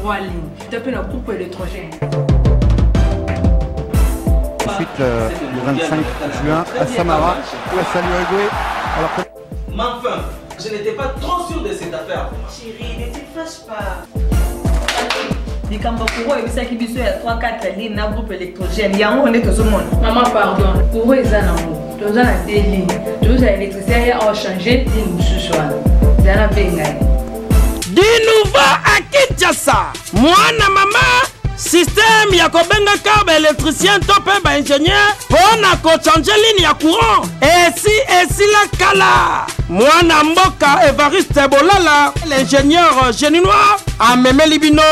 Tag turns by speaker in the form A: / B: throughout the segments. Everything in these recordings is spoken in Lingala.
A: 3 lignes. Tapez dans le groupe électrogène.
B: Ensuite, le 25 juin à Samara, place à l'Uruguay.
C: Mais enfin, je n'étais pas trop sûr de cette affaire.
D: Chérie, ne te fâche pas.
A: Les Kambakuro et ça qui biso il y a 3-4 lignes dans le groupe électrogène. Il y a un on est tout le monde. Maman, pardon. Pour eux, ils en ont. Tous en ont des lignes. Tous les électriciens ont changé de ligne ce soir. Ils en ont fait.
E: Dinouva à Kinshasa. Moi, maman. Système ya kobenga câble électricien topé ba ingénieur pona ko changer ligne ya courant esi la kala mwana mboka Evariste Bolala l'ingénieur génie noir a memé libino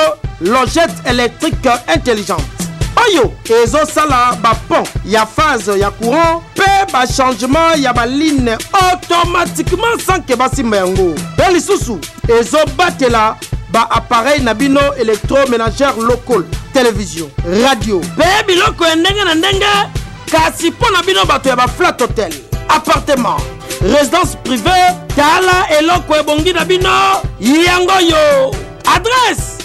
E: logette électrique intelligente oyo ezo sala ba pont ya phase ya courant pe ba changement ya ba ligne automatiquement sans que ba simbengo pe lisusu ezo batela ba appareil nabino électroménager local télévision radio pe biloko ndenge na ndenge kasi po nabino bato ya ba flat hotel appartement résidence privée tala eloko ebongi nabino yango yo adresse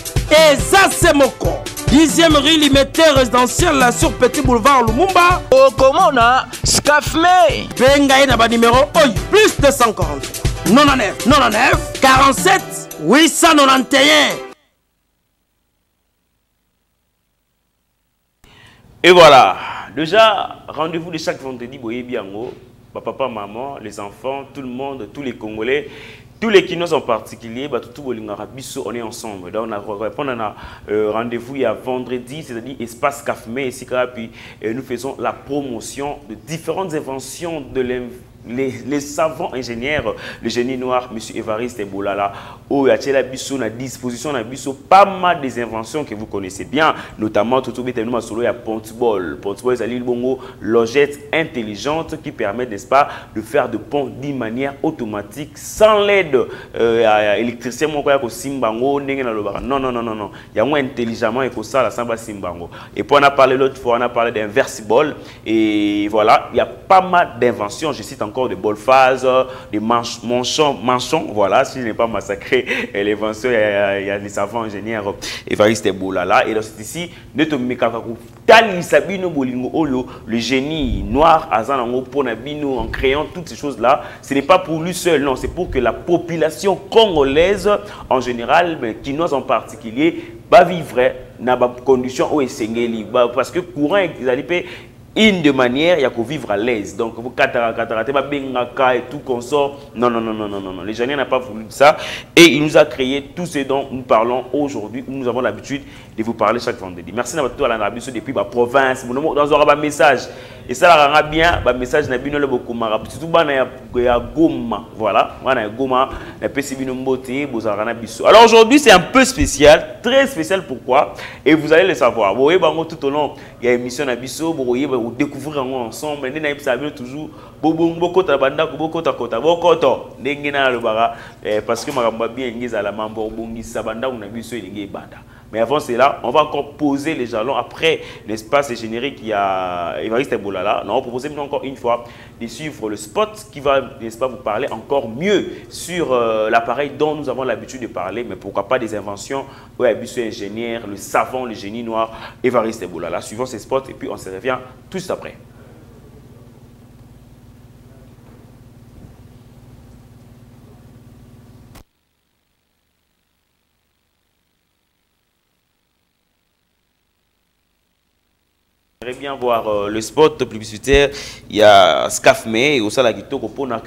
E: eza semoko 10e rue limité résidentielle sur Petit Boulevard Lumumba
F: Okomona Scafme
E: benga na ba numéro oyo plus 240 99 99 47 891.
G: Et voilà, déjà rendez-vous de chaque vendredi, boyé biango, papa, maman, les enfants, tout le monde, tous les Congolais, tous les Kinos en particulier, on est ensemble. Donc on a rendez-vous il y a vendredi, c'est-à-dire espace Cafmé ici, puis nous faisons la promotion de différentes inventions de les savants ingénieurs, le génie noir, M. Evariste Bolala, où il y a la disposition, pas mal des inventions que vous connaissez bien, notamment tout le Pontball. Pontball, c'est l'île Bongo, logette intelligente qui permet, n'est-ce pas, de faire de ponts d'une manière automatique, sans l'aide électricien. Non, non. Il y a moins intelligemment et que ça, la samba simbango. Et puis on a parlé l'autre fois, on a parlé d'un versiball. Et voilà, il y a pas mal d'inventions. Je cite encore de ball phase, des manchons, voilà, si je n'ai pas massacré l'invention, il y a les savants ingénieurs Evariste Bolala. Et donc c'est ici, le génie noir, en créant toutes ces choses-là, ce n'est pas pour lui seul, non, c'est pour que la population congolaise en général, mais quinoise en particulier, va vivre dans des conditions où il parce que courant est une de manière, il y a qu'à vivre à l'aise. Donc, vous et tout consort. Non. Les gens n'ont pas voulu ça. Et il nous a créé tout ce dont nous parlons aujourd'hui. Nous avons l'habitude de vous parler chaque vendredi. Merci à tous à la depuis la province. Dans un message. Et ça rend bien, le message n'a bien beaucoup marre. Surtout, il y a Goma. Voilà. Il y a Goma. Alors aujourd'hui, c'est un peu spécial. Très spécial. Pourquoi? Et vous allez le savoir. Vous voyez, tout au long, il y a une émission à Bisso. Vous voyez, vous découvrez ensemble. Toujours. Parce que mais avant cela, on va encore poser les jalons. Après l'espace générique, il y a Evariste Bolala. On va proposer encore une fois de suivre le spot qui va, n'est-ce pas, vous parler encore mieux sur l'appareil dont nous avons l'habitude de parler, mais pourquoi pas des inventions. Ouais, ingénieur, le savant, le génie noir, Evariste Bolala. Suivons ces spots et puis on se revient tout de suite après. J'aimerais bien voir le spot publicitaire. Il y a Scafme et au Salagito pour na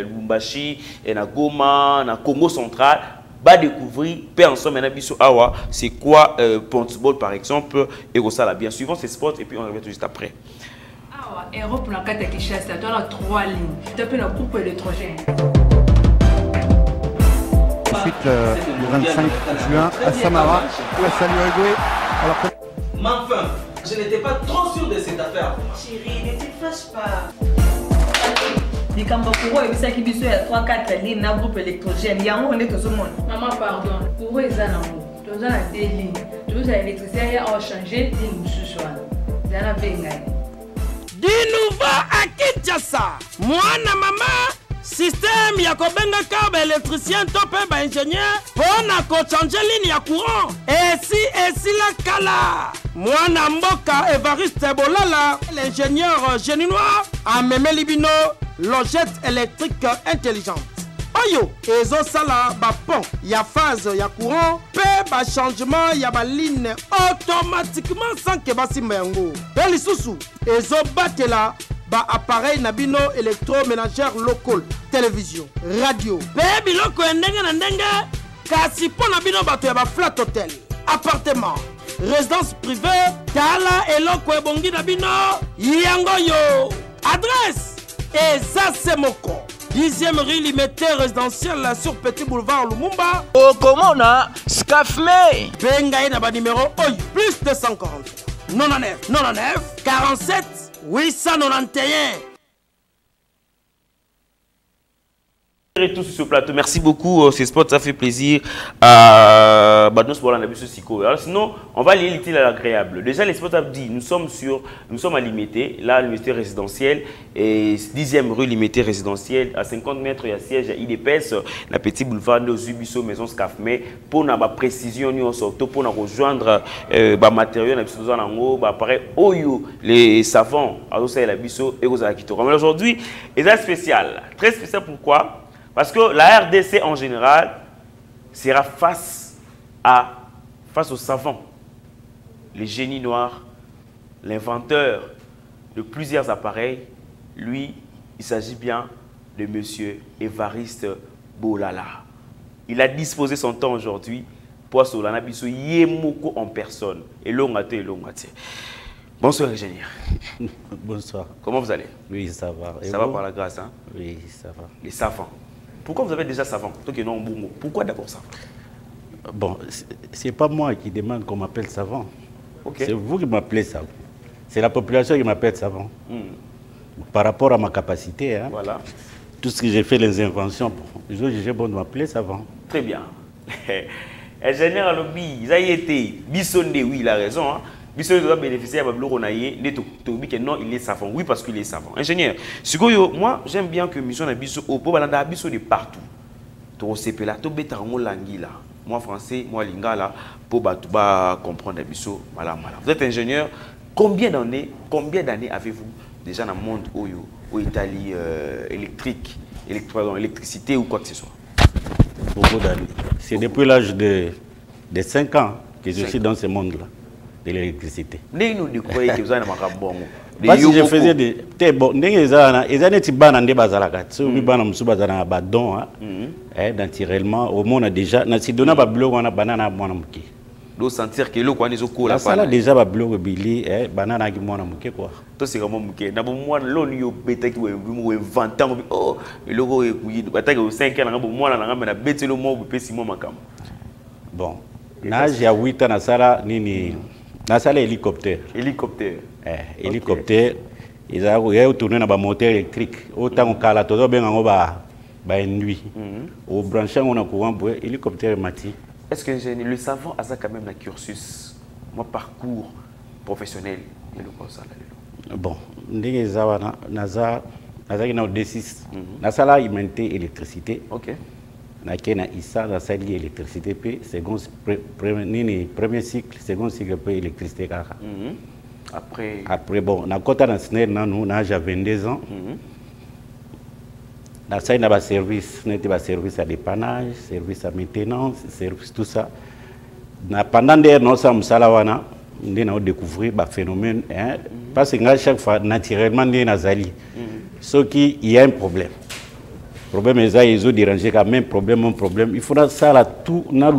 G: Lubumbashi et na Goma, na Congo central. Va découvrir, ensemble, c'est quoi Pontball par exemple, et au Sala. Bien suivant ces spots et puis on revient tout juste après.
A: Europe na kata Kinshasa, tu as 3 lignes. Tapez dans le groupe électrogène.
B: Ensuite, le 25 juin à Samara, place à l'Uruguay.
C: Mais enfin, je n'étais pas trop sûr de cette affaire.
D: Chérie, ne te fâche pas.
A: Les Kambakuro et ça qui biso il y a 3-4 lignes dans le groupe électrogène. Il y a un on est tout le monde. Maman, pardon. Pour eux, ils en ont. Tous en ont des lignes. Tous les électriciens ont changé de ligne ce soir. Ils en ont fait.
E: Dinouva à Kinshasa. Moi, maman. système ya kobenga câble électricien to pe ba ingénieur pona ko changer ligne ya courant esi la kala mwana mboka Evariste Bolala l'ingénieur géninois a memé libino logette électrique intelligente oyo ezo sala ba pont ya phase ya courant pe ba changement ya ba ligne automatiquement sans que basimba yango pe lisusu ezo batela ba appareil nabino électroménager local télévision radio pe biloko ndenge na ndenge kasi po nabino bato ya ba flat hotel appartement résidence privée tala eloko ebongi nabino yango yo adresse eza semoko 10e rue Limité résidentielle sur Petit Boulevard Lumumba.
F: Okomona Scafme.
E: Bengaï na ba numéro oyo plus 240 99 99 47 891.
G: Tous sur ce plateau. Merci beaucoup, ces spots, ça fait plaisir. Alors, sinon, on va aller à l'agréable. Déjà, les spots dit, nous sommes à Limité, là, l'unité résidentielle, et 10e rue Limité résidentielle, à 50 mètres, il y a siège à IDPS, la petite boulevard de Zubiso, maison Scafme, pour la précision, pour rejoindre les matériaux, les savants, et mais aujourd'hui, c'est spécial. Très spécial, pourquoi? Parce que la RDC en général sera face aux savants, les génies noirs, l'inventeur de plusieurs appareils. Lui, il s'agit bien de M. Evariste Bolala. Il a disposé son temps aujourd'hui pour Solana Biso Yemoko en personne. Et l'ongate. Bonsoir, ingénieur.
H: Bonsoir.
G: Comment vous allez?
H: Oui, ça va.
G: Ça va par la grâce, hein?
H: Oui, ça va.
G: Les savants. Pourquoi vous avez déjà savant? Pourquoi d'abord savant?
H: Bon, c'est pas moi qui demande qu'on m'appelle savant.
G: Okay.
H: C'est vous qui m'appelez savant. C'est la population qui m'appelle savant. Par rapport à ma capacité, hein,
G: voilà.
H: Tout ce que j'ai fait, les inventions, j'ai bon de m'appeler savant.
G: Très bien. Ingénieur Alobi, il a été Bissonde, oui, il a raison. Hein. Bissonde doit bénéficier à Bablo Ronaye, non, il est savant. Oui, parce qu'il est savant. Ingénieur, moi, j'aime bien que Mission a Bisso au Pobalanda Bisso de partout. To sepela, to betarango langila. Moi, français, moi, lingala, pour comprendre Bisso, malama. Vous êtes ingénieur, combien d'années avez-vous déjà dans le monde où Italie électrique, électricité ou quoi que ce soit?
H: Beaucoup d'années. C'est depuis l'âge de 5 ans que je suis dans ce monde-là, de l'électricité. Parce que je faisais des... Bon, les années qui sont en bazalaka, ceux qui sont en badon, naturellement, au monde déjà, si on a pas bleu, on a banana mwana muke.
G: Do sentir que l'eau est au cou
H: la ça déjà ba bleu bili banana qui mwana muke quoi.
G: To c'est vraiment muke. Na bo mwana lo ni yo beta ki we 20 ans oh le logo e kuyi bataka 5 ans na bo mwana na ngamba na betelo mo bu pesi mo makam.
H: Bon, na j'ai 8 ans na sala nini na sala hélicoptère. Hélicoptère ils ont tourné na ba moteur électrique autant kala to benga ngo ba nuit. Au branchant on a courant pour hélicoptère mati.
G: Est-ce que le savant a ça quand même un cursus, mon parcours professionnel et le constat?
H: Bon, ndenge zawana naza qui na D6 na sala alimenté électricité.
G: OK.
H: Na kena isa na sali électricité puis premier cycle, second cycle puis électricité kaka. Après bon, na kota na SNER na j'ai 22 ans. Dans ça, il y a des services, service à dépannage, service à maintenance, service tout ça. Pendant des années, nous avons découvert des phénomènes. Parce que chaque fois, naturellement, il y a ce qui y a un problème. Le problème est que ils ont dérangé quand même problème. Il faudra ça là tout, le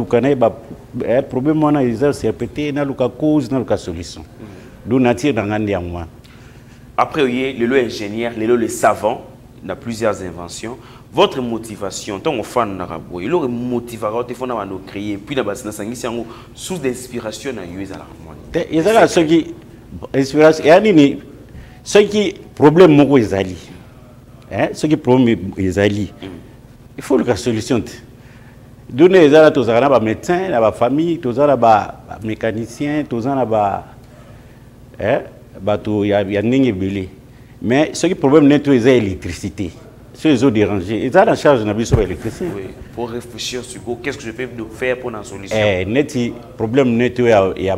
H: problème est répété, il y a une cause, il y a une solution. D'où nature dans l'engagement.
G: Après, il y a l'ingénieur, le savant. Il y a plusieurs inventions. Votre motivation, tant qu'on fait un arabo, il aurait motivé à créer, puis dans la source d'inspiration à l'harmonie.
H: Il y a ceux qui inspiration, il y a ceux qui problème moko ezali. Ceux qui problème ezali. Il faut la solution. Donner les ala tous na ba médecin, na ba famille, tous na ba mécanicien, tous na ba ba to ya ningi belé. Mais ce qui problème n'est pas l'électricité. ceux qui ont dérangé, ils ont la charge de l'électricité.
G: Oui, pour réfléchir sur qu'est-ce que je peux faire pour une solution.
H: Le problème, il y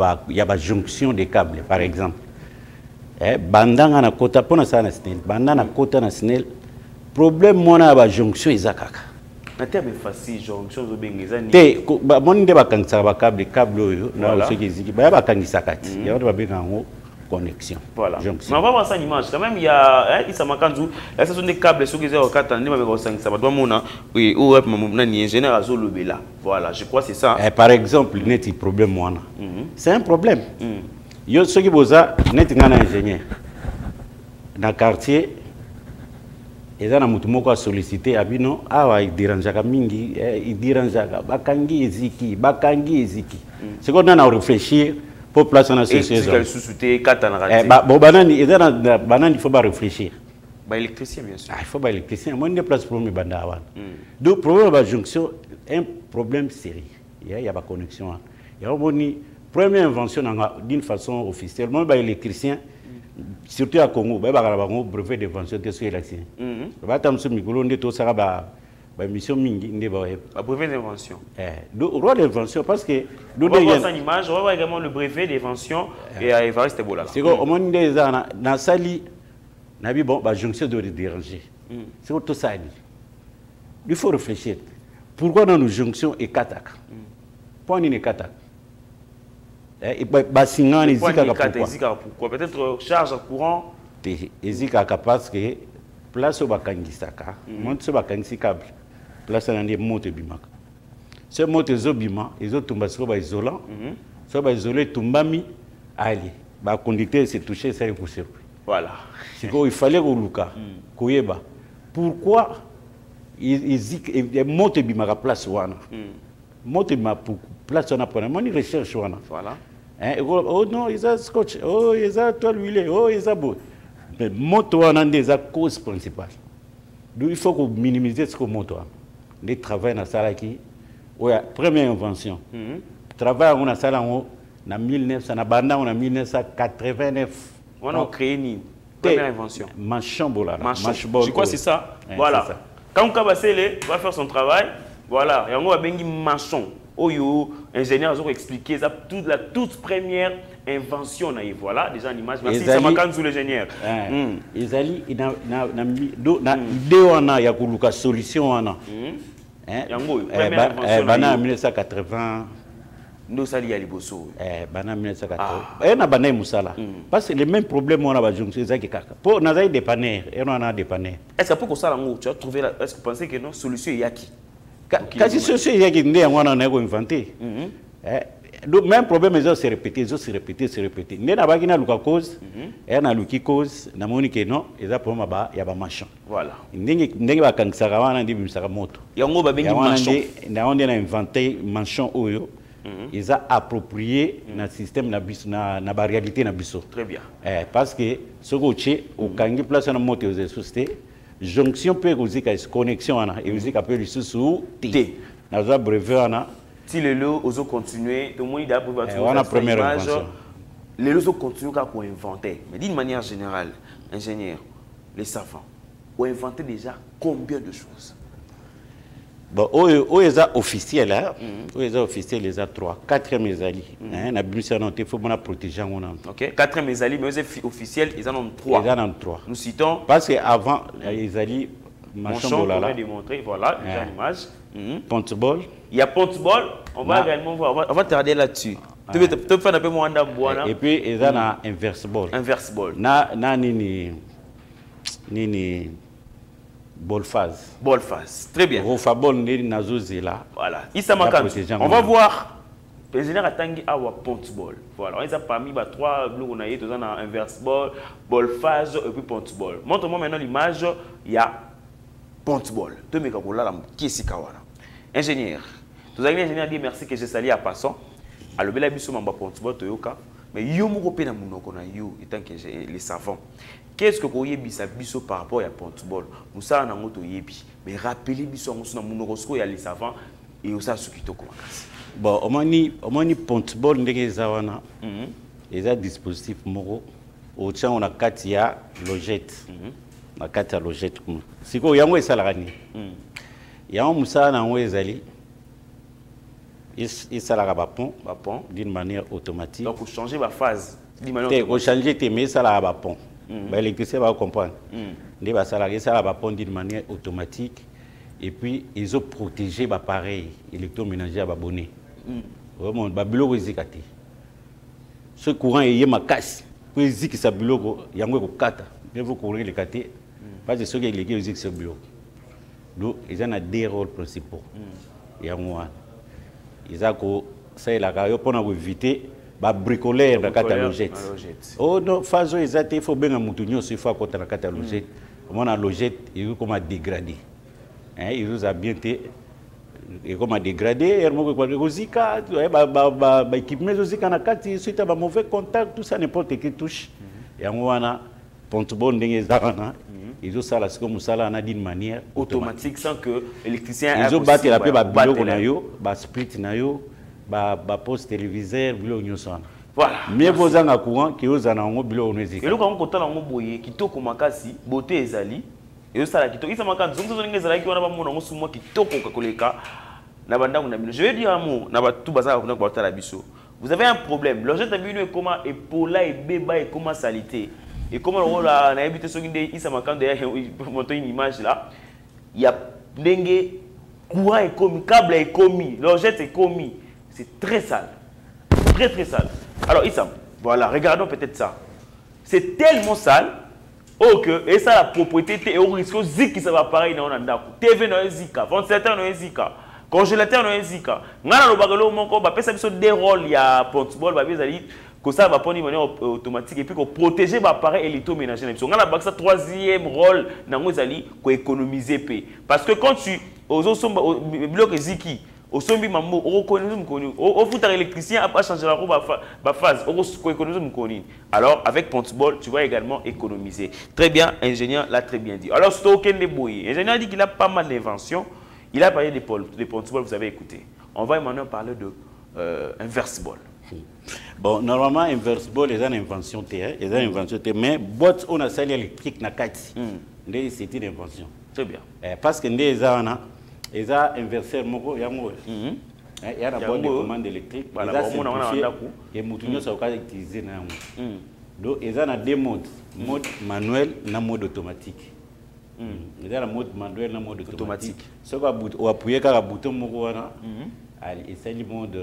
H: a une jonction des câbles, par exemple. Bandang na kota pona sana snel, bandang na kota na snel. Problème moi na ba jonction ezakaka.
G: Na terme facile jonction zo bengeza ni.
H: Te ba monde ba kangisa ba câble oyo na ceux qui ziki ba kangisa kati. Ya ba benga ngo connexion.
G: Voilà. Mais on va voir ça en image. Quand même il y a Issa Makanzu, là ce sont des câbles ceux qui zéro kata ni ba ba sangisa ba doit mona oui ou na ni ingénieur azo lobela. Voilà, je crois c'est ça.
H: Par exemple, net problème moi na. C'est un problème. Yo ceux qui boza net ngana ingénieur dans quartier et dans mutu moko a sollicité abino awa idiranjaka mingi idiranjaka bakangi eziki c'est qu'on a réfléchir pour placer dans ce sujet
G: quelle sous-souté katana
H: bon banani et dans banani il faut pas réfléchir
G: ba électricien bien sûr
H: il faut pas électricien moi ne place problème banda awan donc problème ba jonction un problème sérieux il y a pas connexion il y a moni première invention d'une façon officielle. Moi, les électriciens, surtout à Congo, ils ont un brevet d'invention de l'électricien. Ils ont mission mingi.
G: Brevet d'invention.
H: Le roi d'invention, parce que.
G: On va voir cette image, on va voir également le brevet d'invention et à Evariste Ebola.
H: C'est comme on dit dans la salle, on a dit bon, la jonction doit déranger. C'est tout ça. Il faut réfléchir. Pourquoi dans nos jonctions et katak? Pourquoi on est katak?
G: Pourquoi peut-être charge à courant
H: parce que place au bakangisaka monte bakangisi câble place na ndie moto bimaka ce moto zobima ezotumba siko ba isolant so ba isolé tumbami ali ba conducteur se toucher ça pour circuit
G: voilà
H: il fallait koluka koyeba pourquoi moto bimaka place wana moto bima place wana pour une recherche wana
G: voilà
H: oh non ils ont scotch oh ils ont toile huilée oh ils ont beau mais moto wana des cause principale donc il faut qu'on minimiser ce que moto les travail dans ça qui ouais première invention travail on a ça là en 1900 na banda on a 1989
G: on a créé une première invention
H: machambola
G: je crois c'est ça voilà quand Kabasele va faire son travail voilà et on va bengi maçon oyo ingénieur ont expliqué ça la toute première invention na voilà déjà en image merci ça makan sous l'ingénieur
H: ezali na idée wana ya kuluka solution wana
G: yango première invention
H: bana 1980
G: ndo sali ya liboso
H: bana 1980 na bana musala parce que le même problème on a ba jonction ezaki kaka pour nazai dépanner et on a dépanner
G: est-ce que pour ça là tu as trouvé est-ce que vous pensez que non solution yaki
H: quasi solution yaki ndé on a inventé le même problème ils se répéter ndé na baki na luka cause et na luki cause na moni que non eza problème ba ya ba machin
G: voilà
H: ndenge ba kangsaka wana ndi bimisaka moto
G: yango ba bengi machin
H: na on a inventé machin oyo ils ont approprié le système na ba réalité na biso
G: très bien
H: parce que ce que au kangi place na moto aux sociétés jonction peut aussi connexion ana et aussi appelle le sous T na za brevet ana
G: si les lots aux continuer tout le monde il a trouver
H: la première invention
G: les lots continuent à inventer mais d'une manière générale ingénieur les savants ont inventé déjà combien de choses.
H: Bon, ils sont officiels, ils sont officiels, les a 3, 4 mésali. Na bimisa non te faut bona protéger on.
G: OK, 4 mésali mais les officiels, ils en ont 3.
H: Ils en ont 3.
G: Nous citons
H: parce que avant les ali machin
G: on va démontrer voilà, l'image.
H: Pontball.
G: Il y a Pontball, on va également voir on va tarder là-dessus. Tu peux faire un peu moins d'amboina.
H: Et puis ils ont un inverse ball.
G: Inverse ball.
H: Na nini ball phase.
G: Ball phase. Très bien.
H: Rofabol nazozela.
G: Voilà. Issa Makan. On va voir. Le général Tangi a Pontball. Voilà. On a parmi les 3 blocs on a eu dans inverse ball, ball phase et puis Pontball. Montre-moi maintenant l'image. Il y a Pontball. Deux mecs qui est kawana. Ingénieur. Vous avez ingénieur dit merci que j'ai sali à passant. Alors bela biso mamba Pontball Toyoka. Mais yo moko pe na munoko na yo étant que les savants. Qu'est-ce que vous avez biso par rapport à Pontball? Nous savons que nous mais rappelez biso na munoko ya les savants et aussi ce qui to komakasi.
H: Bon, au moins Pontball ndenge zawana. Les dispositifs moraux au tien on a katia logette. na kati ya logette kuma siko yango esalaka nini yango mosala nango ezali esalaka bapont d'une manière automatique
G: donc changer ma phase d'une manière
H: automatique changer te mais esalaka bapont baélectricien bacomprendre nde basalaka esalaka bapont d'une manière automatique et puis ils ont protégé l'appareil électroménager à babonné vraiment babiloko ezika te ce courant est makasi pour eziki sa biloko yango ko kata mais vous courir les kate parce que ceux qui les eziki sa biloko donc ils ont deux rôles principaux yango ils a ko ça la ka yo pona ko éviter ba bricoleur na catalogette oh non fazo ezate il faut bien mutu nyoso il faut akota na catalogette comment na logette il comment dégrader hein il nous a bien été et comme a dégradé hermo ko zika ba équipement zika na kati suite à mauvais contact tout ça n'importe qui touche yango wana pontbon ndenge zana ils ont ça là comme ça là d'une manière
G: automatique sans que l'électricien
H: ils ont battu la paix ba biloko na yo ba split na yo ba poste téléviseur biloko nyoso wana
G: voilà
H: mais vos anga courant qui ozana ngo biloko nezika
G: eloko ngo kotala ngo boye kitoko makasi beauté ezali et ça là kitoko isa makasi zongo ndenge ezala ki wana ba mona ngo sumo kitoko koleka na bandango na bino je vais dire un mot na ba tout bazaka kuna ko tala biso vous avez un problème l'objet de bino est comment et pola et beba et comment salité et comment le rôle na habité so nginde isa makasi derrière monter une image là il y a ndenge courant est commis câble est commis l'objet est commis c'est très sale très sale. Alors Issam, voilà, regardons peut-être ça. C'est tellement sale, oh que, et ça la propriété, et au risque zik ça va pareil dans un TV no zika, ventilateur no zika, congélateur no zika. Ngana lo bagalo moko ba pesa biso des rôles ya portable ba bizali que ça va prendre une manière automatique et puis qu'on protéger l'appareil électroménager. Ngana ba ça troisième rôle nango zali ko économiser p. Parce que quand tu aux somba bloc ziki au sombi mambo au reconnaissance mkoni au foutre électricien a pas changer la roue ba phase au économiser mkoni. Alors avec Pontball tu vas également économiser. Très bien, ingénieur l'a très bien dit. Alors Stoken de Boye, ingénieur dit qu'il a pas mal d'inventions. Il a parlé des Pontball, vous avez écouté. On va maintenant parler de inverse ball.
H: Bon, normalement inverse ball est une invention mais boîte on a salle électrique na kati. C'est une invention.
G: Très bien.
H: Parce que les ana ils ont inverseur moko yango il y a la boîte de commande électrique et mutunyo ça va utiliser na yango donc ils ont deux modes mode manuel na mode automatique ils ont la mode manuel na mode automatique ce qu'on appuyer ka bouton moko wana et c'est le mode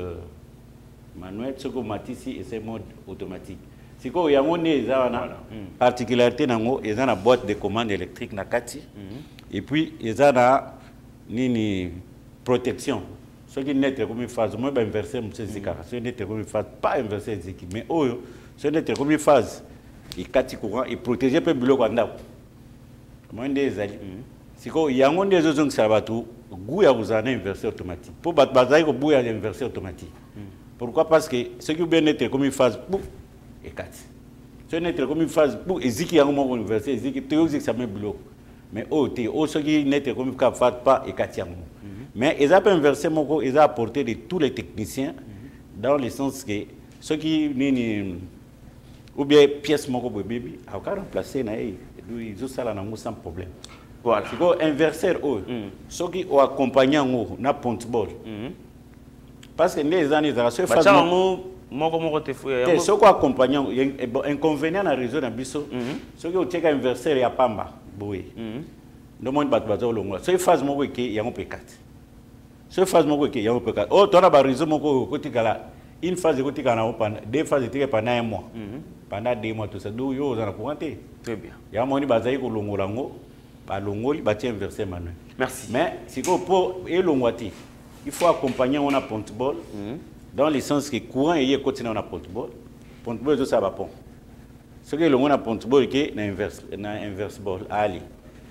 H: manuel ce qu'on matisi et c'est mode automatique si ko yango ne ils ont particularité nango ils ont la boîte de commande électrique na kati et puis ils ont la nini protection ce qui n'est comme une phase moi ben inverser monsieur zikara ce n'est comme une phase pas inverser ziki mais oyo ce n'est comme une phase et kati courant et protéger peu biloko ndako moi des ali siko yango ndezo zongi sabatu goût ya kuzana inverser automatique pour bazai ko bout ya inverser automatique pourquoi parce que ce qui bien être comme une phase pour et kati ce n'est comme une phase pour ziki yango mo inverser ziki to ziki ça met biloko mais ceux qui n'étaient comme pas et Katiango. Mais ils ont inversé mon ils ont apporté de tous les techniciens dans le sens que ceux qui ou bien pièces mon bébé à remplacer ils ont ça là sans problème. Voilà. C'est quoi inverser ceux qui ont accompagné na Pontball. Parce que les années ça se fait ceux qui accompagnent inconvénient na réseau na biso ceux qui ont été inverser ya pamba. Oui. Le monde bat longo. Ce phase moko ke yango pekati. Ce phase moko ke yango pekati. Oh, toi na ba réseau moko kotikala. Une phase kotikala na opana, deux phases kotikala pendant un mois. Pendant 2 mois tout ça. Do yo za na courante.
G: Très bien.
H: Ya moni bazai ko longo lango. Ba longo li ba tient inverser manuel.
G: Merci.
H: Mais si ko pour et longwati, il faut accompagner on a Pontball dans le sens que courant est continuer on a Pontball. Pontball tout ça va pont. Ce que l'on a Pontball qui na inverse ball ali.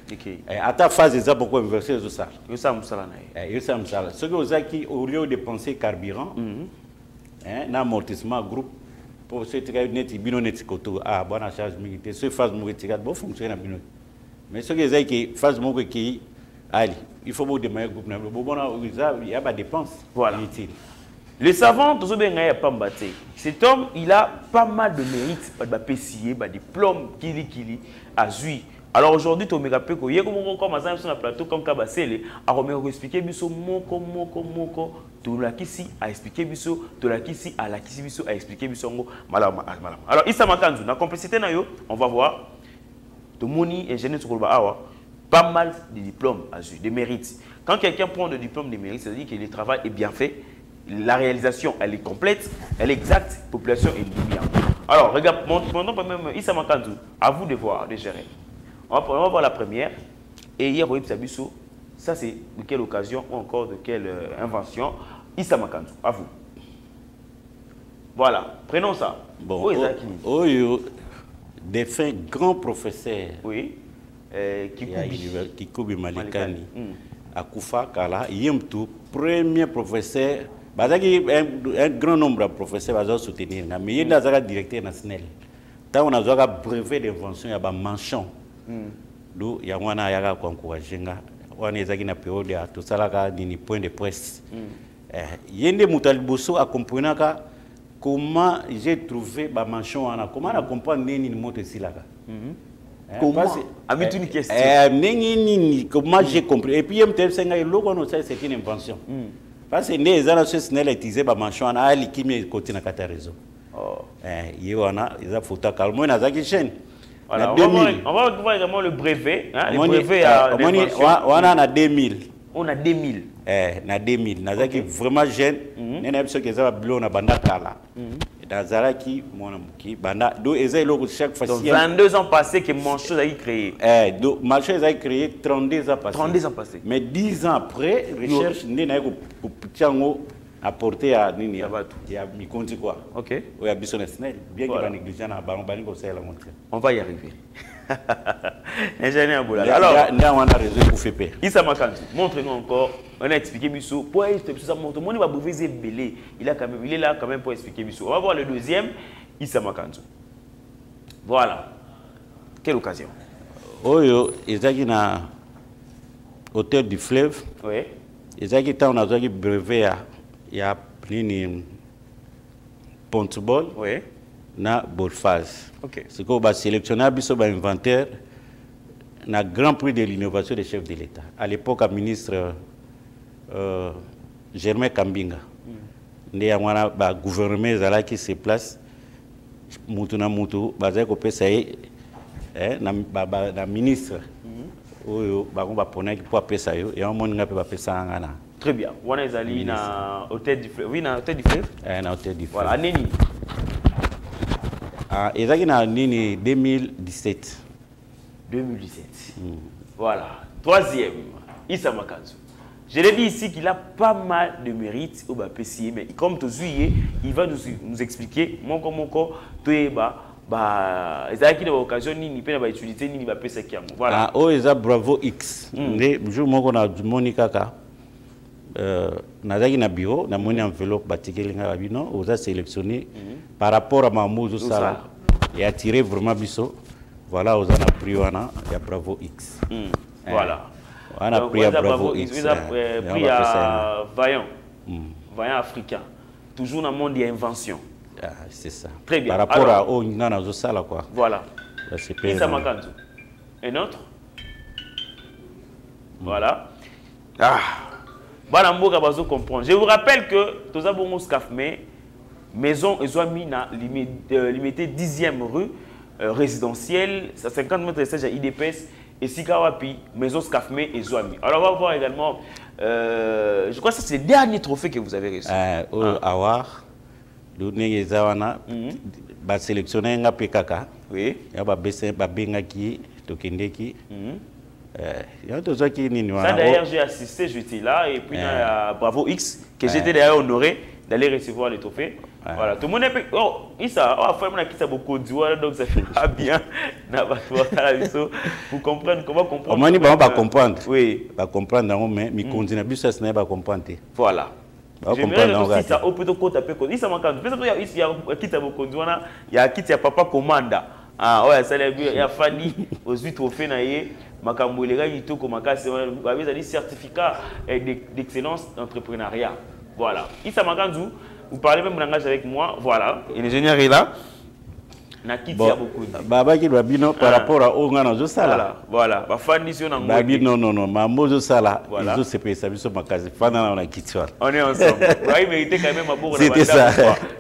H: OK. À ta phase ça pourquoi inverser tout ça.
G: Yo ça musala na.
H: Yo ça musala. Ce que vous avez qui au lieu de dépenser carburant na amortissement groupe pour ce qui net bino net koto bonne charge militaire ce phase mo tika bon fonctionner na bino. Mais ce que vous avez qui phase mo qui ali, il faut beaucoup de meilleur groupe na bon il y a pas dépense.
G: Voilà.
H: Inutile.
G: Le savant, cet homme, il a pas mal de mérites, pas de PCA, pas de diplôme, kili, azui. Alors aujourd'hui, tu me rappelles que hier, comme on sur le plateau, comme Kabasele, a expliqué biso moko, tu l'as ici à expliquer biso, tu l'as ici à la kisi biso à expliquer biso malam. Alors Issa Makanzu, la complicité na yo, on va voir. De moni ingénieur sur pas mal de diplômes azui, de mérites. Quand quelqu'un prend le diplôme de mérite, ça veut dire que le travail est bien fait, la réalisation elle est complète, elle est exacte, la population est bien. Alors regarde, maintenant même Issa Makanzu, à vous de voir, de gérer. On va voir la première. Et hier, ça c'est de quelle occasion ou encore de quelle invention? Issa Makanzu, à vous. Voilà, prenons ça.
H: Bon, des fins grands professeurs.
G: Oui.
H: Kikubi Malikani. Akufa Kala, Yemtou, premier professeur. Un grand nombre de professeurs vont soutenir. Mais il y a un directeur national. Quand on a un brevet d'invention, il y a un mention. Donc, il y a un encouragé. On a une période à tout ça, un point de presse. Il y a des moutalibosso à comprendre comment j'ai trouvé ma mention. Comment on comprend que moto ici là.
G: Comment? Une question.
H: Comment j'ai compris. Et puis, c'est une invention. Parce que les gens qui ont utilisé ma mention, on a l'équipe côté de la réseau. Il y a des photos calmes. On va voir également le brevet. Le brevet à
G: on
H: a 2000.
G: On a 2000.
H: Na 2000. On a vraiment jeune. On a qui ont bleu na banda kala. Dans qui banda. Donc chaque fois.
G: 22 ans passés que mon chose a été créé.
H: Donc ma chose a été créé 32 ans passés.
G: 32 ans passés.
H: Mais 10 ans après, recherche n'est apporté à Nini. Il y a mi compte quoi.
G: OK.
H: Il y a besoin de bien qu'il va négliger na ba
G: on va y arriver. Ingénieur Boula.
H: Alors, on a raison pour faire peur.
G: Issa Makanzu, montre-nous encore. On a expliqué Bissou. Pour expliquer ça, montre. Mon va bouger belé. Il est là quand même pour expliquer Bissou. On va voir le deuxième. Issa Makanzu. Voilà. Quelle occasion?
H: Oh, ils na hauteur du fleuve.
G: Oui.
H: Ils ont un brevet il y a une ponteball.
G: Oui.
H: Na Bolphase.
G: OK.
H: C'est qu'on va sélectionner un inventaire na Grand Prix de l'innovation des chefs de l'État. À l'époque, le ministre Germain Kambinga. Il y a un gouvernement qui se place. Mutuna mutu, bazai ko pesa na ministre. Oyo ba ko ba pona ki po pesa yo, et on nga pe ba pesa ngana.
G: Très bien. Wana ezali na hôtel du fleuve. Oui, na hôtel du fleuve.
H: Na hôtel du fleuve.
G: Voilà, neni.
H: Ezaki na nini 2017.
G: 2017. Voilà. Troisième, Issa Makanzu. Je l'ai dit ici qu'il a pas mal de mérites au PCA, mais comme tu sais, il va nous expliquer mon ezaki na occasion nini pe na ba utilité nini ba pesa ki yango. Voilà.
H: Eza Bravo X. Nde jour moko na moni kaka nazaki na bureau na moni enveloppe batikelinga bino oza sélectionné par rapport à Mamouzo Sala et attiré vraiment biso. Voilà, oza na prix wana ya Bravo X.
G: Voilà.
H: On a pris à Bravo X.
G: Vous avez pris à Vaillant. Vaillant africain. Toujours dans le monde d'invention.
H: C'est ça.
G: Très bien.
H: Par rapport à Onina Sala quoi.
G: Voilà. Issa Makanzu. Un autre. Voilà. Voilà, je comprendre. Je vous rappelle que tous les SCAFME, maison Ezoamina, limitée 10e rue résidentielle, 50 mètres de stage à IDPS, et Sikawapi, maison SCAFME et Zoami. Alors on va voir également, je crois que c'est le dernier trophée que vous avez reçu.
H: Awar, Douné Zawana, sélectionné un PKK.
G: Oui.
H: Il y a un Bengaki, Tokendeki.
G: Ça d'ailleurs j'ai assisté, j'étais là, et puis il y a Bravo X, que j'étais d'ailleurs honoré d'aller recevoir les trophées. Voilà, tout le monde est... Oh, Issa, beaucoup de joie, donc ça fait pas bien. Vous comprenez comment comprendre?
H: On va comprendre.
G: Oui.
H: On va comprendre, mais je continue à ça, ne pas comprendre.
G: Voilà. J'aimerais aussi ça, au plutôt qu'on t'appelle Issa Makanzu. Il y a qui t'a beaucoup de joie, il y a qui t'a papa commanda. Ah ouais, ça il y a Fanny aux 8 trophées naïe, makambo les gars yito comme makasi, avec des certificats d'excellence d'entrepreneuriat. Voilà. Issa Makanzu, Vous parlez même langage avec moi. Voilà. L'ingénieur est là.
H: Baba qui doit bien par rapport à Ongana Josala.
G: Voilà.
H: Non, non, ma mozo sala. Ils ont séparé ça sur ma case. Fana on a quitté.
G: On est ensemble. Il méritait quand même un beau.
H: C'était ça.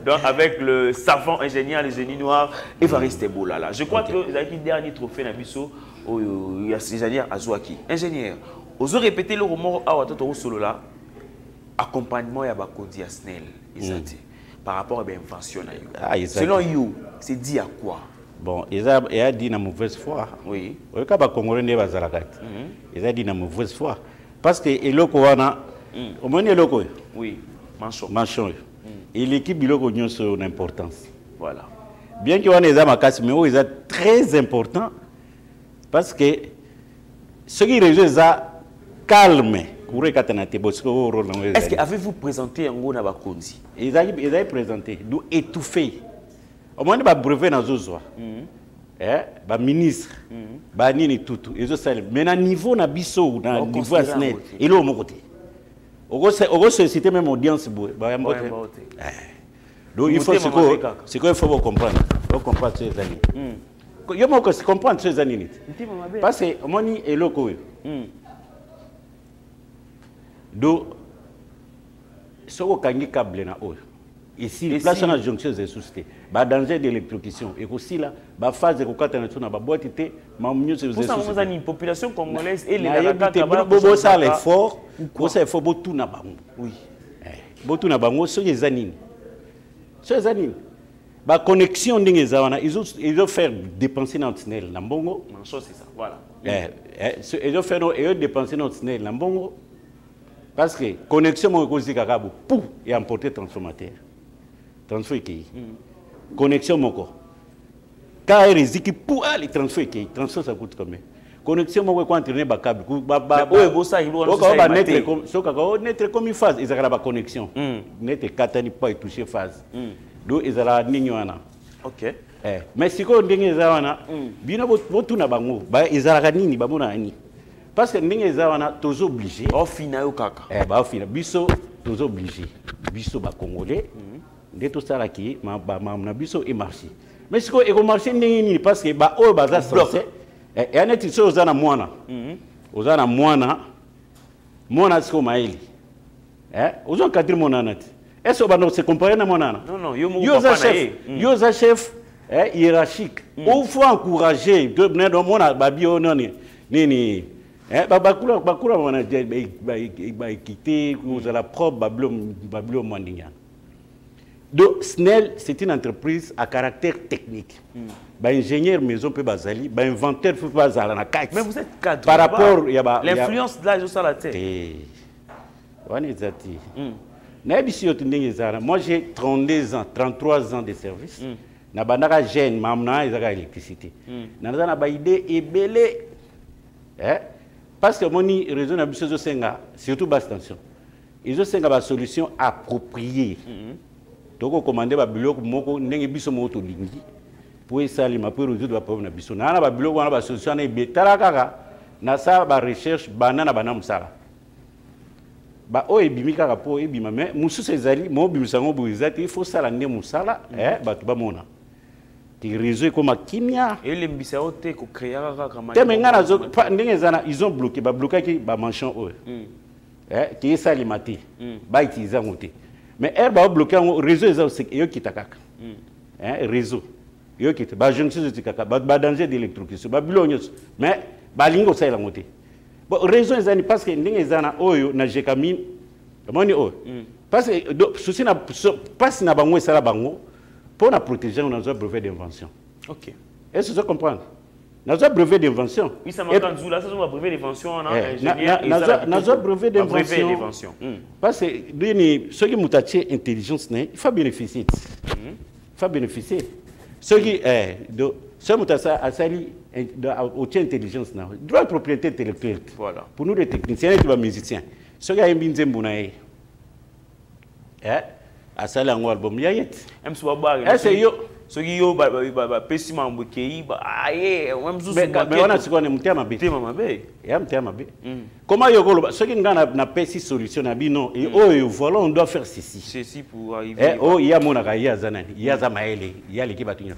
G: Donc avec le savant ingénieur, le génie noir, Évariste Bolala. Je crois que vous avez le dernier trophée Nabiso au ingénieur Azouaki. Ingénieur, vous avez répété le roman à Watoto Solo là. Accompagnement ya bakodi Snell. Par rapport à l'invention. Selon vous, c'est dit à quoi?
H: Bon, il a dit la mauvaise foi.
G: Oui.
H: Il a dit la mauvaise foi. Parce que au moins il
G: oui,
H: manchon. Et l'équipe il a son importance.
G: Voilà.
H: Bien qu'il y ait des casse, mais il est très important parce que ce qui est calme.
G: Est-ce que avez-vous présenté un gros Nabakondi?
H: Ils avaient présenté, d'où étouffé. Au moins, il y a un brevet dans le zozo. Un ministre, un tout. Mais à niveau de Bissau, à niveau Asnet, il est au côté. Au société même audience. Donc il faut ce qu'il faut comprendre. Il faut comprendre ces années. Il faut comprendre ces années. Parce que au moins, il est loco. Donc, ce qu'on a câble na haut. Ici, place na jonction des sociétés. Ba danger d'électrocution. Et aussi là, ba phase de kokata na tuna ba boîte té, ma mieux c'est
G: pour ça on a une population congolaise et les
H: bobo ça l'effort, ko ça effort bo tout na bango. Oui. Bo tout na bango so les anines. So les anines. Ba connexion ndenge zawana, ils ont faire dépenser dans tunnel na mbongo.
G: Non, c'est ça. Voilà.
H: Ils ont faire dépenser dans tunnel na mbongo. Parce que connexion mon cause kakabo pour et emporter transformateur transfert qui connexion mon corps car risque pour aller transfert qui transfert ça coûte combien connexion mon quand tourner ba câble ba
G: ça il
H: doit net comme so kakao net comme une phase ils ont ba connexion net katani pas toucher phase do ils ont ningwana
G: OK
H: mais si ko ndenge zawana bino botu na bango ba ils ont nini ba mona ani. Parce que nous sommes obligés.
G: Au final,
H: au final, biso tous obligés. Biso ba congolais. De tout ça là qui, ma biso est marché. Mais ce que est marché n'est parce que ba o baza français. Et en est ils aux ana moana. Aux ana moana. Moana ce qu'on maïli. Aux on cadre monana. Est-ce que se comparer na monana?
G: Non,
H: yo chef hiérarchique. Il faut encourager de venir dans mona babio noni. Nini bakura wana ba quitter vous la propre bablo mandinga. Donc Snell c'est une entreprise à caractère technique. Ba ingénieur maison peut bazali, ba inventeur peut bazala na carte.
G: Mais vous êtes cadre.
H: Par rapport il y a
G: l'influence de là sur la tête.
H: Wanezati. Na bisi yotindenge zara. Moi j'ai 32 ans, 33 ans de service. Na bandaka jeune mamna ezaka électricité. Na na ba idée ebelé. Parce que mon réseau n'a pas senga, surtout basse tension. Ils ont senga ba solution appropriée. Donc on commande ba bloc moko ndenge biso moto lingi pour essayer ma pour résoudre ba problème na biso. Na ba bloc wana ba solution na betala kaka na sa ba recherche banana bana musala. Ba o ebimi kaka po ebima mais musu sezali mo bimisango buizati il faut ça la ne musala ba tu ba mona. Les réseaux comme Kimia.
G: Et les bissaotés qui créent
H: ils ont bloqué, ba manchon qui est salimaté, ba utiliser ngoté. Mais elle ba bloqué le réseau c'est eux qui takaka. Réseau. Eux qui ba jonction de takaka, ba danger d'électrocution, ba bilonyos. Mais ba lingo ça la ngoté. Bon réseau ezani parce que ndenge ezana oyo na jekami. Moni o. Parce que souci na passe na bango sala bango. Pour protéger notre brevet d'invention.
G: Ok.
H: Est-ce que vous comprenez? Notre brevet d'invention.
G: Oui, ça m'a là, ça c'est un brevet d'invention.
H: Notre brevet d'invention. Parce que ceux qui ont intelligence, il faut bénéficier. Il faut bénéficier. Ceux qui ont intelligence, droit de propriété intellectuelle.
G: Voilà.
H: Pour nous les techniciens et les musiciens. Ceux qui ont une zembounaï. Asala ngo album yayet.
G: Est-ce ceux qui ont pessima mbokei aye même sous
H: mais on a ce qu'on aime tema bé et am tema bé comment yoko ceux qui na pessi solution na bino et oh voilà on doit faire ceci
G: pour arriver
H: oh il y a mon akaya zanani il y a zamaele il y a l'équipe batunyo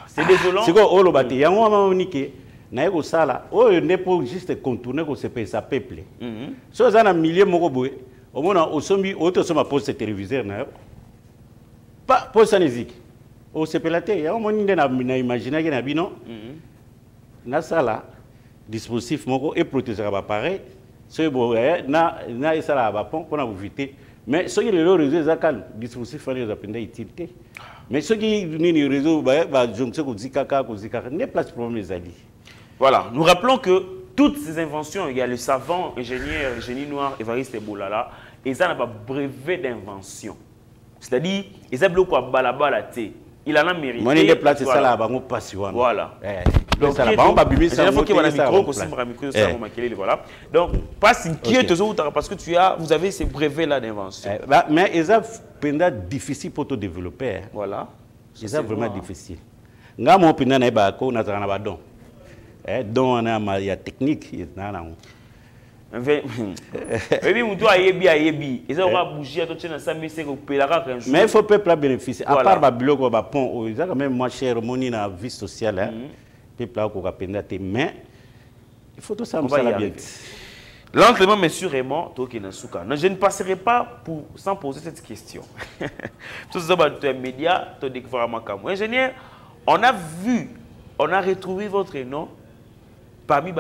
G: c'est désolant
H: c'est quoi oh lo bati yango mamonike na yeko sala oh ne pour juste contourner ko se pesa peuple so zana millier moko boye au mona osombi auto soma poste téléviseur na pas poste musique au sepelate ya moni na imaginer que na bino na sala dispositif moko et protéger ba pareil c'est bon na sala ba pont pour éviter mais ce qui le réseau zakal dispositif fallait apprendre utilité mais ce qui ni réseau ba jonction ko zikaka n'est place problème les alliés.
G: Voilà, nous rappelons que toutes ces inventions, il y a le savant ingénieur génie noir Évariste Boulala et ça n'a pas brevet d'invention. C'est-à-dire ils ont bloqué balabala té. Il en a mérité.
H: Moi, il place ça là, bah, on passe.
G: Voilà.
H: Donc, ça là, on va bimer ça.
G: Il faut qu'il y ait un micro, voilà. Donc, pas s'inquiéter parce que vous avez ces brevets là d'invention.
H: Mais ils ont pendant difficile pour te développer.
G: Voilà.
H: C'est vraiment difficile. Nga mo pendant na ba ko na zana ba don. Donc on a ya technique na na.
G: Mais
H: il faut peuple bénéficier. À part Babylone, ils ont quand même moins cher money na vie sociale. Peuple a mais il faut tout ça bien.
G: Lentement mais sûrement, je ne passerai pas sans poser cette question. Tout ça, tu es média, tu découvres ma ingénieur, on a vu, on a retrouvé votre nom parmi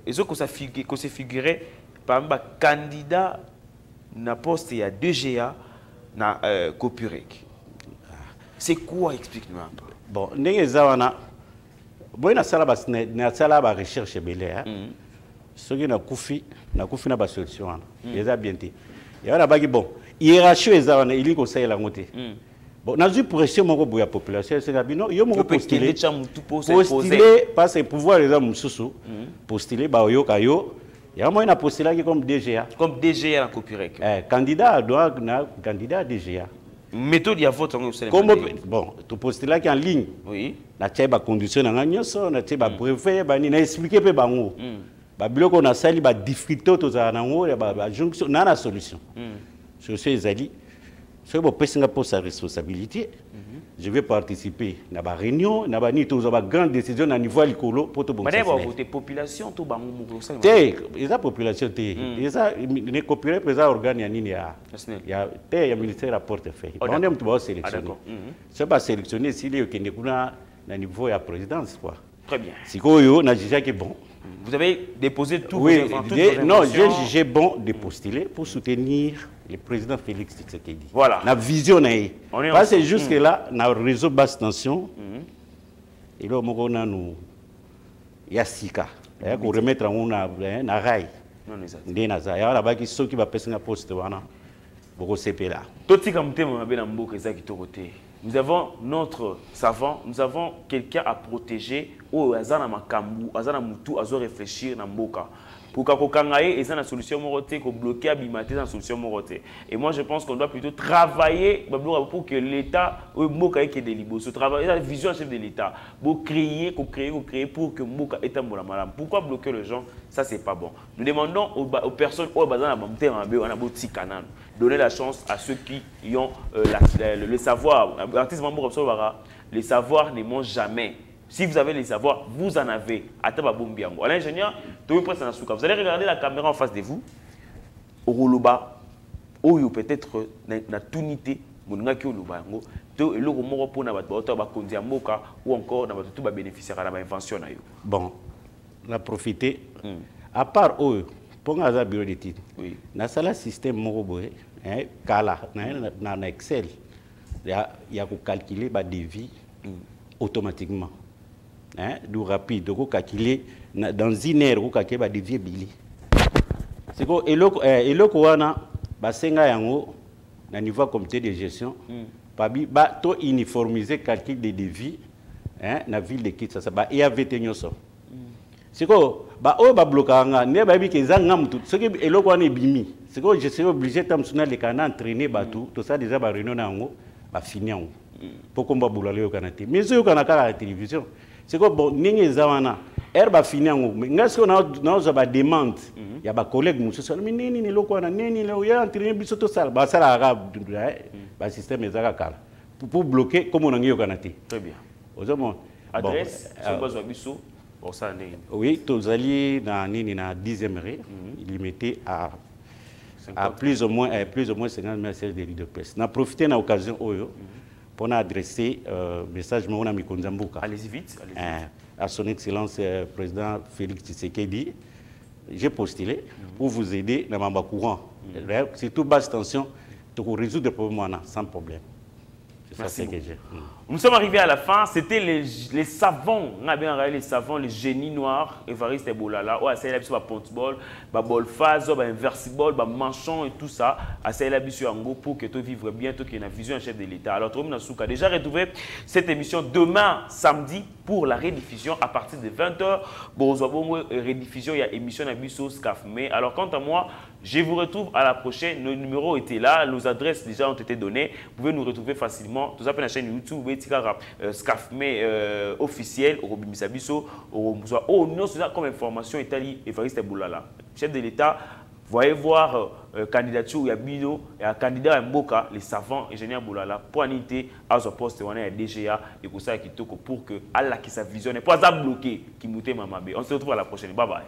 G: et ce qu'on s'est figuré parmi les candidats na poste il y a 2GA na Copurec. C'est quoi, explique-nous un peu.
H: Bon, n'engagez bon na sala ba recherche belé ce qui na kufi na ba solution les a bien dit. Il y a ba bon hiérarchie ezana ili ko ça la ngoté. Bon na ju pression moko boya population c'est bino yo moko postuler parce que pouvoir les hommes sous postuler ba yo kayo ya moi na postuler comme DGA
G: na Copurec.
H: Candidat doit na candidat DGA.
G: Méthode ya vote
H: comme bon tu postuler qui en ligne.
G: Oui.
H: Na tcheba condition na nyoso na tcheba brevet ba ni na expliquer pe bango. Ba biloko na sali ba difficulté to za na ngo ba jonction na solution. Je suis ezali. Si vous avez sa responsabilité, je vais participer à la réunion, à la grande décision à niveau écolo pour tout le monde.
G: Mais vous avez population, tout
H: il y a population, il y a les coopérés, il y a organes, il y a ministère à portefeuille. On est sélectionné. Si vous sélectionné, s'il y a un niveau à la présidence.
G: Très bien.
H: Si vous avez jugé que bon.
G: Vous avez déposé tout.
H: Oui, non, j'ai jugé bon de postuler pour soutenir le président Félix Tshisekedi.
G: Voilà.
H: La vision parce que jusque là, dans le réseau basse tension, et là, on a nous Yassika, pour remettre en na rail. Non, il y a là-bas qui sont qui va passer un poste là. Beaucoup CP là.
G: Nous avons notre savant, nous avons quelqu'un à protéger au Azana Makambu, Azana Moutou, à réfléchir dans Mboka. Pour qu'Akokangaye ait une solution moroté, qu'on bloque Abimate une solution moroté. Et moi je pense qu'on doit plutôt travailler pour que l'État, Mboka ait des libos, travailler la vision chef de l'État, pour créer pour que Mboka ait un bon malade. Pourquoi bloquer les gens? Ça c'est pas bon. Nous demandons aux personnes au bazar donner la chance à ceux qui ont le savoir. L'artiste Mambo les savoirs ne mentent jamais. Si vous avez les savoirs, vous en avez. À l'ingénieur, vous allez regarder la caméra en face de vous. Au Roloba, ou peut-être na tunité, ou encore na bénéficiaire de l'invention.
H: Bon, on a profité. À part eux, pour un bureau d'études, oui. Dans le système Moroboé, dans Excel, il y a calculer des devis automatiquement. Du rapide, de calculer dans une heure, vous calculer des devis billet. C'est quoi? Et le Kouana, Basenga Yango, dans niveau comité de gestion, to uniformiser calcul des devis dans la ville de Kinshasa. Il y a 21 ans. C'est quoi? Oh, blocanga, ne baby que zangam tout. Ce qui est le coin est bimi. C'est quoi? Je suis obligé de m'entraîner les canards entraîner tout. Tout ça déjà réunion nango, finir. Pourquoi on va bouler au Canada? Mais c'est au Canada à la télévision. C'est quoi bon, n'importe zawana. Herba fini en haut. Mais est-ce qu'on a une demande? Il y a des collègues qui sont mais nini ni loko na nini le ya entraîner biso to sala ba sala arabe ba système ezaka pour bloquer comme on a au Canada.
G: Très bien.
H: Ozamo
G: adresse sur base biso pour ça né.
H: Oui, tozali na nini na 10e rue, limité à plus ou moins 50 messages de leader de presse. Na profiter na occasion oyo pour adresser message mon ami Konzambuka.
G: Allez-y vite,
H: à son excellence président Félix Tshisekedi. J'ai postulé pour vous aider dans ma courant. C'est toute basse tension pour résoudre le problème sans problème. C'est ça que j'ai.
G: Nous sommes arrivés à la fin. C'était les savants. On a bien regardé les savants, les génies noirs. Évariste Bolala. Ouais, c'est la biso pontball, ball phase, inversible, manchon et tout ça. C'est la biso yango pour que tu vives bien, tu aies une vision en chef de l'État. Alors, tout le monde a déjà retrouvé cette émission demain samedi pour la rediffusion à partir de 20h. Bon, rediffusion, il y a émission à biso SCAFME. Alors, quant à moi, je vous retrouve à la prochaine. Nos numéros étaient là, nos adresses déjà ont été données. Vous pouvez nous retrouver facilement. Tout ça, la chaîne YouTube. SCAFME officiel au Robimisabiso au non c'est comme information Italie Évariste Boulala chef de l'État. Voyez voir candidature Yabino et un candidat à Mboka les savants ingénieur Boulala pour aniter à son poste on a DGA et pour ça qui pour que Allah qui sa vision n'est pas à bloquer qui mouté mamabe. On se retrouve à la prochaine. Bye bye.